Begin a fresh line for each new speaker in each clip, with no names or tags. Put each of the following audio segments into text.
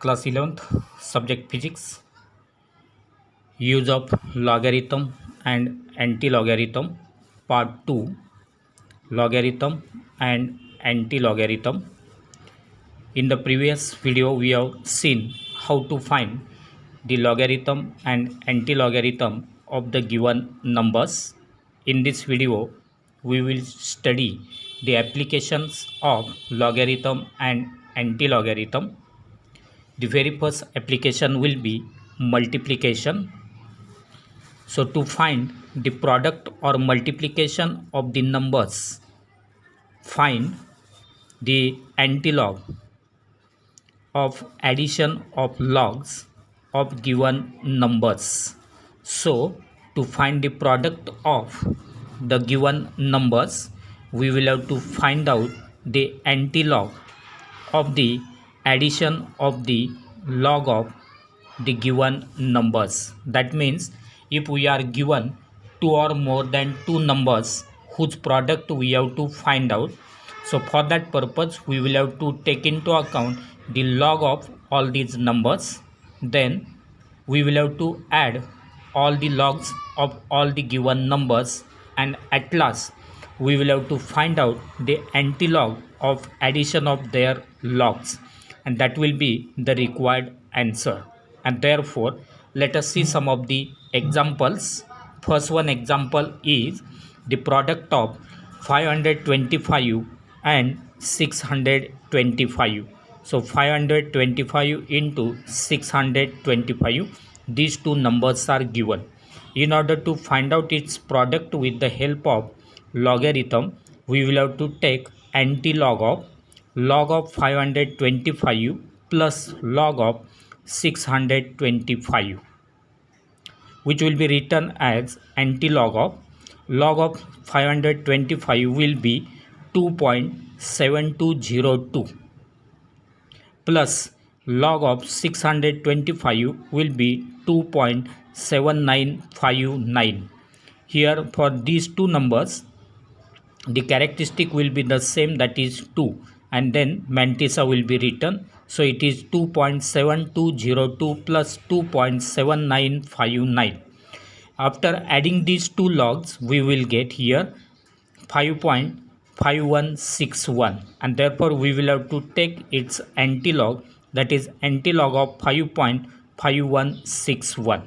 Class 11th, Subject Physics, Use of Logarithm and Anti-Logarithm, Part 2, Logarithm and Anti-Logarithm. In the previous video, we have seen how to find the logarithm and anti-logarithm of the given numbers. In this video, we will study the applications of logarithm and anti-logarithm. The very first application will be multiplication. So to find the product or multiplication of the numbers, find the antilog of addition of logs of given numbers. So to find the product of the given numbers, we will have to find out the antilog of the addition of the log of the given numbers. That means if we are given two or more than two numbers whose product we have to find out, so for that purpose we will have to take into account the log of all these numbers. Then we will have to add all the logs of all the given numbers, and at last we will have to find out the antilog of addition of their logs, and that will be the required answer. And therefore let us see some of the examples. First one example is the product of 525 and 625. So 525 into 625, these two numbers are given. In order to find out its product with the help of logarithm, we will have to take anti-log of log of 525 plus log of 625, which will be written as anti-log of 525 will be 2.7202 plus log of 625 will be 2.7959. Here for these two numbers, the characteristic will be the same, that is 2, and then mantissa will be written. So it is 2.7202 plus 2.7959. After adding these two logs, we will get here 5.5161, and therefore we will have to take its antilog, that is antilog of 5.5161.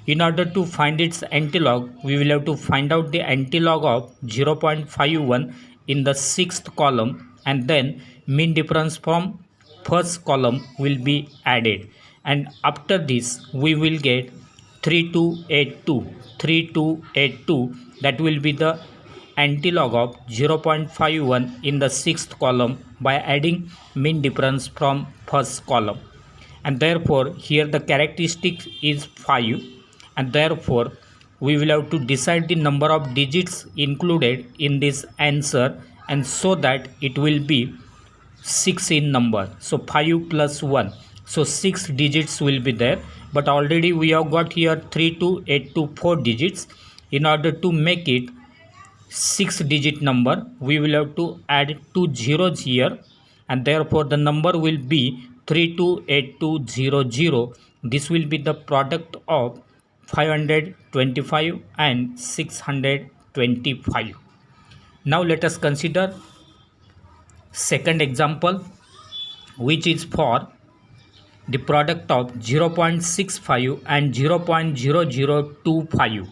In order to find its antilog, we will have to find out the antilog of 0.51 in the sixth column, and then mean difference from first column will be added, and after this we will get 3282, that will be the antilog of 0.51 in the sixth column by adding mean difference from first column. And therefore here the characteristic is 5, and therefore we will have to decide the number of digits included in this answer, and so that it will be 6 in number. So 5 plus 1, so 6 digits will be there, but already we have got here 4 digits. In order to make it 6 digit number, we will have to add 2 zeros here, and therefore the number will be 328200. This will be the product of 525 and 625. Now let us consider second example, which is for the product of 0.65 and 0.0025.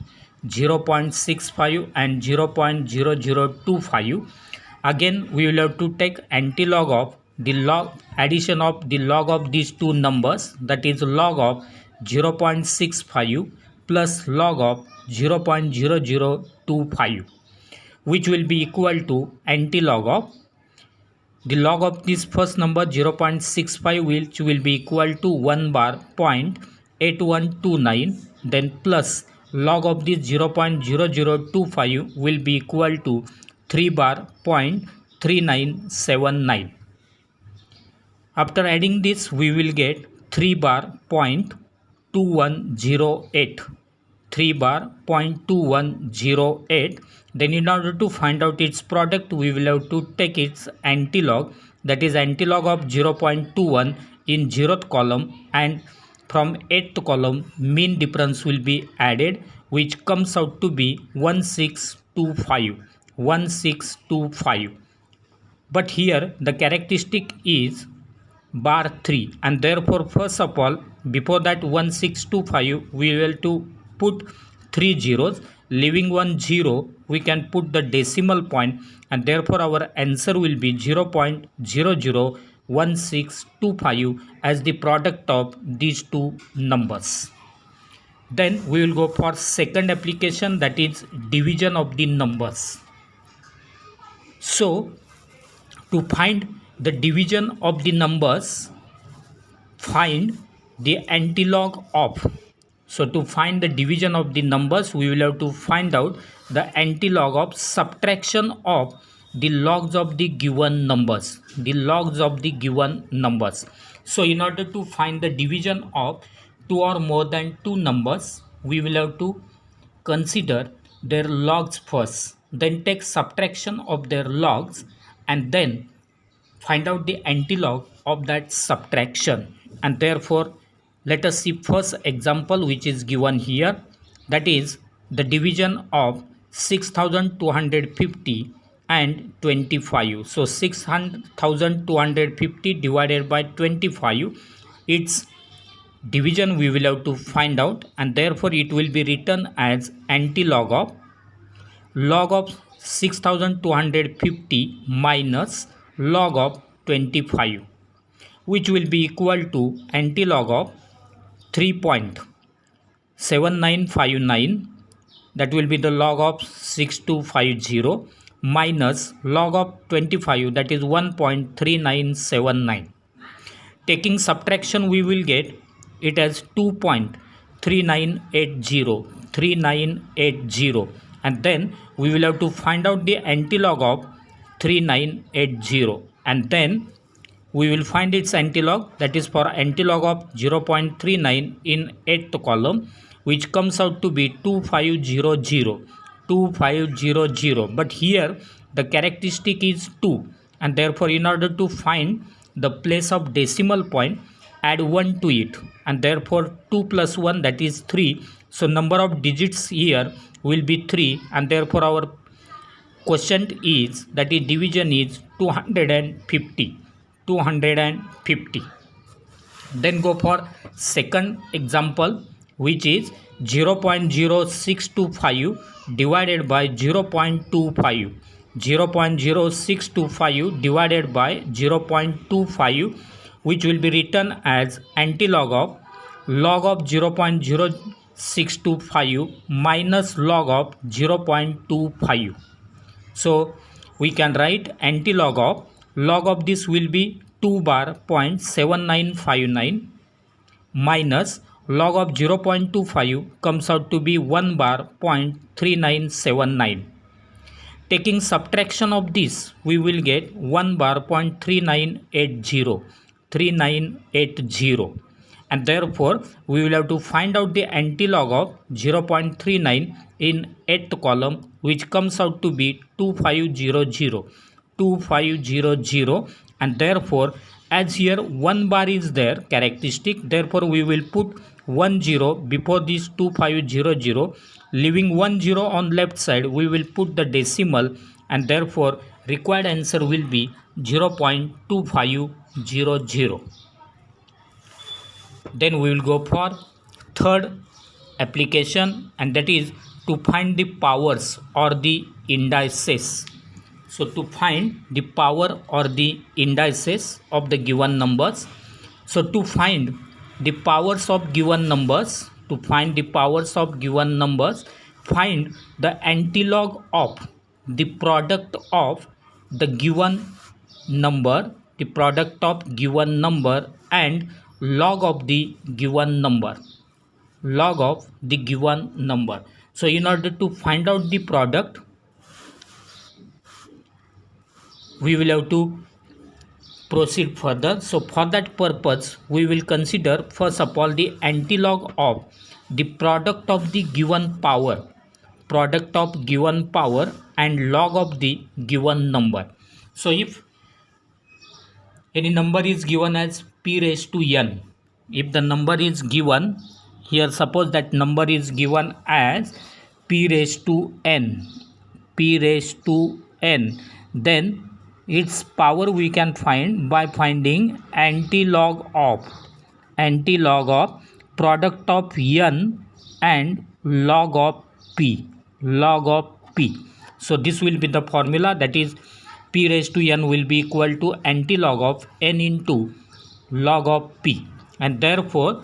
0.65 and 0.0025. Again we will have to take antilog of the log addition of the log of these two numbers, that is log of 0.65 plus log of 0.0025, which will be equal to antilog of the log of this first number 0.65, which will be equal to 1 bar 0.8129, then plus log of this 0.0025 will be equal to 3 bar 0.3979. After adding this, we will get 3 bar 0.2108. 3 bar 0.2108. Then in order to find out its product, we will have to take its antilog, that is antilog of 0.21 in 0th column, and from 8th column mean difference will be added, which comes out to be 1625. But here the characteristic is bar 3, and therefore first of all, before that 1625 we will to put 3 zeros, leaving 1 0 we can put the decimal point, and therefore our answer will be 0.001625 as the product of these two numbers. Then we will go for second application, that is division of the numbers. So to find the division of the numbers, find the antilog of. So to find the division of the numbers, we will have to find out the antilog of subtraction of the logs of the given numbers. So in order to find the division of two or more than two numbers, we will have to consider their logs first, then take subtraction of their logs, and then find out the antilog of that subtraction. And therefore let us see first example which is given here, that is the division of 6250 and 25. So 6250 divided by 25, its division we will have to find out, and therefore it will be written as antilog of log of 6250 minus log of 25, which will be equal to antilog of 3.7959, that will be the log of 6250, minus log of 25, that is 1.3979. Taking subtraction, we will get it as 2.3980, and then we will have to find out the antilog of 3980, and then we will find its antilog, that is for antilog of 0.39 in 8th column, which comes out to be 2500. But here the characteristic is 2, and therefore in order to find the place of decimal point, add 1 to it, and therefore 2 plus 1, that is 3. So number of digits here will be 3, and therefore our quotient is, that is division is 250. Then go for second example, which is 0.0625 divided by 0.25. 0.0625 divided by 0.25, which will be written as antilog of log of 0.0625 minus log of 0.25. So we can write antilog of log of this will be 2 bar 0.7959 minus log of 0.25 comes out to be 1 bar 0.3979. Taking subtraction of this, we will get 1 bar 0.3980, and therefore we will have to find out the antilog of 0.39 in 8th column, which comes out to be 2500, and therefore as here 1 bar is there characteristic, therefore we will put 1 0 before this 2500, leaving 1 0 on left side, we will put the decimal, and therefore required answer will be 0.2500. Then we will go for third application, and that is to find the powers or the indices. So to find the power or the indices of the given numbers, so to find the powers of given numbers, find the antilog of the product of the given number, and log of the given number. So in order to find out the product, we will have to proceed further. So for that purpose, we will consider first of all the antilog of the product of the given power, and log of the given number. So if any number is given as p raised to n. If the number is given, here suppose that number is given as p raised to n, p raised to n, then its power we can find by finding antilog of product of n and log of p, So this will be the formula, that is p raised to n will be equal to antilog of n into log of p. and therefore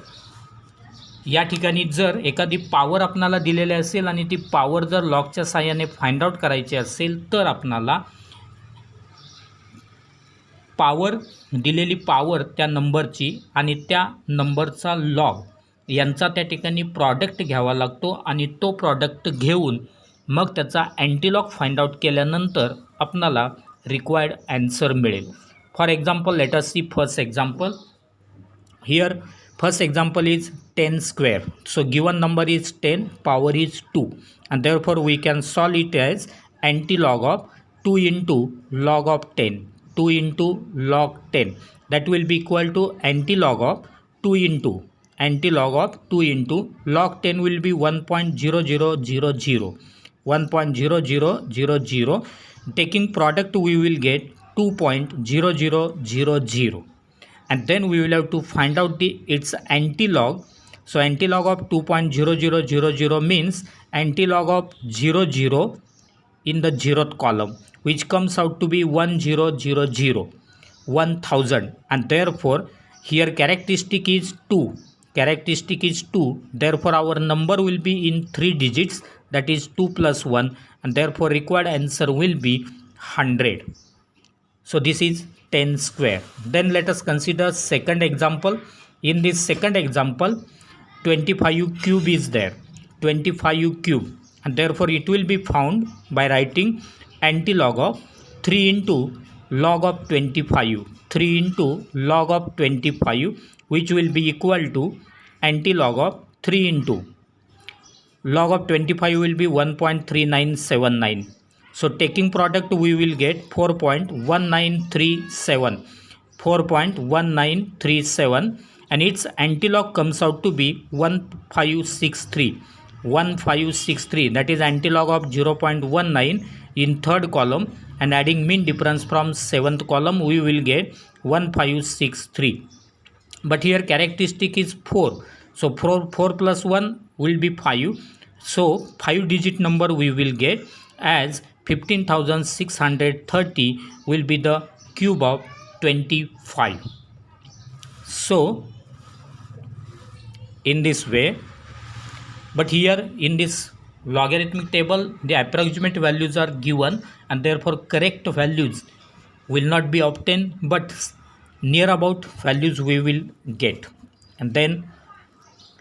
या ठिकाणी जर एखादी power आपल्याला दिलेली असेल आणि ती power जर लॉगच्या साहाय्याने फाइंड आउट करायची असेल तर आपल्याला पॉवर दिलेली पॉवर त्या नंबरची आणि त्या नंबरचा लॉग यांचा त्या ठिकाणी प्रॉडक्ट घ्यावा लागतो आणि तो प्रॉडक्ट घेऊन मग त्याचा अँटीलॉग फाइंड आउट केल्यानंतर आपल्याला रिक्वायर्ड आन्सर मिळेल. For example let us see first example. Here first example is 10 square. So given number is 10, power is 2, and therefore we can solve it as antilog of 2 into log of 10, 2 into log 10. That will be equal to antilog of 2 into log 10 will be 1.0000, 1.0000. Taking product we will get 2.0000. And then we will have to find out its antilog. So antilog of 2.0000 means antilog of 00 in the 0th column, which comes out to be 1000, 1000. And therefore here characteristic is 2. Therefore our number will be in 3 digits, that is 2 plus 1, and therefore required answer will be 100. So this is 10 square. Then let us consider second example. In this second example 25 cube is there, 25 cube, and therefore it will be found by writing antilog of 3 into log of 25, 3 into log of 25, which will be equal to antilog of 3 into log of 25 will be 1.3979. So taking product we will get 4.1937, and its antilog comes out to be 1563. That is antilog of 0.19 in third column, and adding mean difference from 7th column we will get 1563. But here characteristic is 4. So 4 plus 1 will be 5. So 5 digit number we will get as 15,630 will be the cube of 25. So in this way, but here in this logarithmic table the approximate values are given, and therefore correct values will not be obtained, but near about values we will get. And then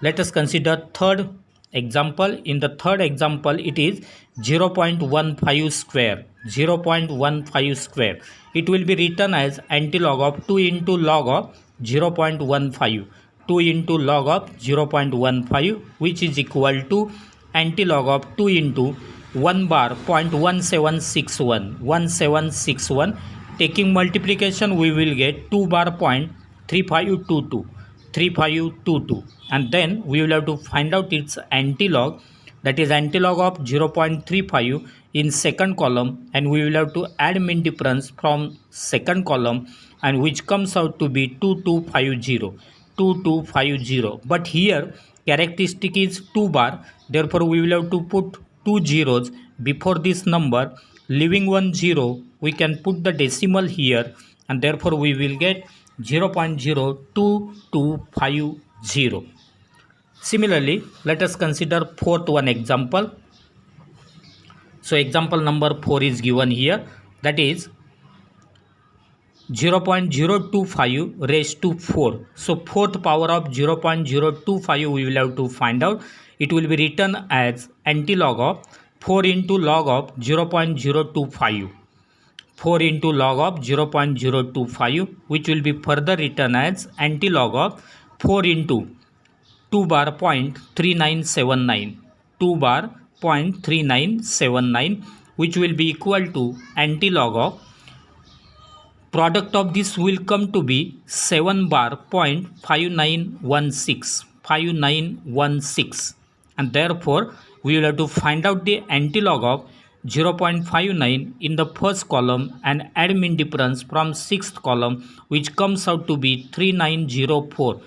let us consider third example. In the third example it is 0.15 square. It will be written as antilog of 2 into log of 0.15, 2 into log of 0.15, which is equal to antilog of 2 into 1 bar 0.1761. Taking multiplication we will get 2 bar 0.3522, and then we will have to find out its antilog, that is antilog of 0.35 in second column, and we will have to add mean difference from second column, and which comes out to be 2250. But here characteristic is 2 bar, therefore we will have to put 2 zeros before this number. Leaving 1 zero we can put the decimal here, and therefore we will get 0.02250. Similarly, let us consider fourth one example. So example number 4 is given here, that is 0.025 raised to 4. So fourth power of 0.025 we will have to find out. It will be written as antilog of 4 into log of 0.025, 4 into log of 0.025, which will be further written as antilog of 4 into 2 bar 0.3979, 2 bar 0.3979, which will be equal to antilog of product of this will come to be 7 bar 0.5916, and therefore we will have to find out the antilog of 0.59 in the first column and add mean difference from sixth column, which comes out to be 3904.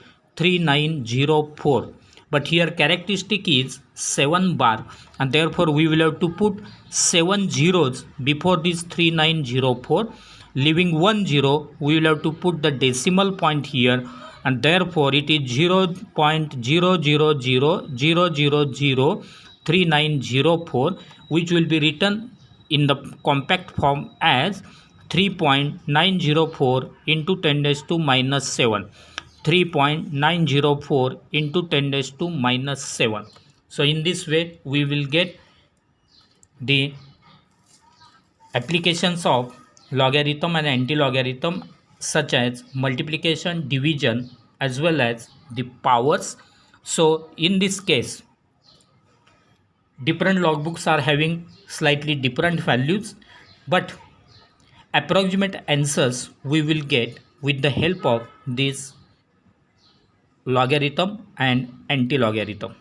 But here characteristic is 7 bar, and therefore we will have to put 7 zeros before this 3904. Leaving 1 0, we will have to put the decimal point here, and therefore it is 0.00000003904, which will be written in the compact form as 3.904 into 10 raised to minus 7. 3.904 into 10 raised to minus 7. So in this way we will get the applications of logarithm and anti-logarithm, such as multiplication, division, as well as the powers. So in this case, different logbooks are having slightly different values, but approximate answers we will get with the help of this logarithm and anti-logarithm.